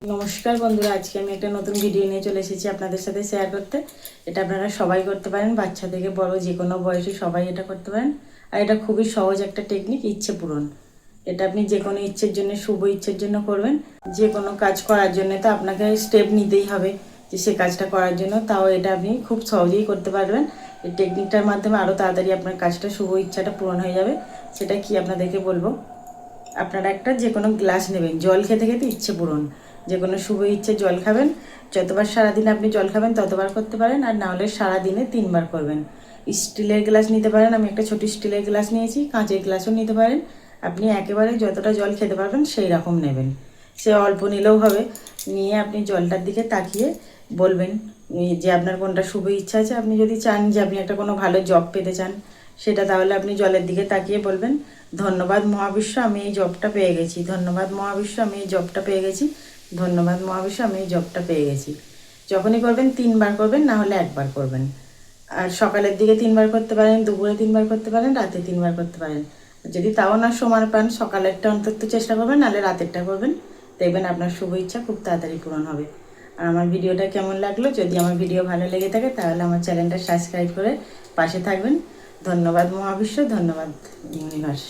নমস্কার বন্ধুরা, আজকে আমি একটা নতুন ভিডিও নিয়ে চলে এসেছি আপনাদের সাথে শেয়ার করতে। এটা আপনারা সবাই করতে পারেন, বাচ্চা থেকে বড় যে কোনো বয়সী সবাই এটা করতে পারেন। আর এটা খুবই সহজ একটা টেকনিক, ইচ্ছে পূরণ। এটা আপনি যে কোনো ইচ্ছের জন্য, শুভ ইচ্ছের জন্য করবেন। যে কোনো কাজ করার জন্য তো আপনাকে স্টেপ নিতেই হবে যে সে কাজটা করার জন্য, তাও এটা আপনি খুব সহজেই করতে পারবেন। এই টেকনিকটার মাধ্যমে আরও তাড়াতাড়ি আপনার কাজটা, শুভ ইচ্ছাটা পূরণ হয়ে যাবে। সেটা কি আপনাদেরকে বলবো। আপনারা একটা যে কোনো গ্লাস নেবেন, জল খেতে খেতে ইচ্ছে পূরণ, যে কোনো শুভ ইচ্ছে জল খাবেন। যতবার সারাদিনে আপনি জল খাবেন ততবার করতে পারেন, আর না হলে সারাদিনে 3বার করবেন। স্টিলের গ্লাস নিতে পারেন, আমি একটা ছোটো স্টিলের গ্লাস নিয়েছি, কাঁচের গ্লাসও নিতে পারেন। আপনি একেবারে যতটা জল খেতে পারবেন সেই রকম নেবেন, সে অল্প নিলেও হবে। নিয়ে আপনি জলটার দিকে তাকিয়ে বলবেন যে আপনার কোনটা শুভ ইচ্ছা আছে। আপনি যদি চান যে আপনি একটা কোনো ভালো জব পেতে চান সেটা, তাহলে আপনি জলের দিকে তাকিয়ে বলবেন, ধন্যবাদ মহাবিশ্ব, আমি এই জবটা পেয়ে গেছি। ধন্যবাদ মহাবিশ্ব, আমি এই জবটা পেয়ে গেছি। ধন্যবাদ মহাবিশ্ব, আমি এই জবটা পেয়ে গেছি। যখনই করবেন 3বার করবেন, না হলে 1বার করবেন। আর সকালের দিকে 3বার করতে পারেন, দুপুরে 3বার করতে পারেন, রাতে 3বার করতে পারেন। যদি তাও না সময় পান, সকালেরটা অন্তত চেষ্টা করবেন, নাহলে রাতেরটা করবেন। দেখবেন আপনার শুভ ইচ্ছা খুব তাড়াতাড়ি পূরণ হবে। আর আমার ভিডিওটা কেমন লাগলো, যদি আমার ভিডিও ভালো লেগে থাকে তাহলে আমার চ্যানেলটা সাবস্ক্রাইব করে পাশে থাকবেন। ধন্যবাদ মহাবিশ্ব, ধন্যবাদ ইউনিভার্স।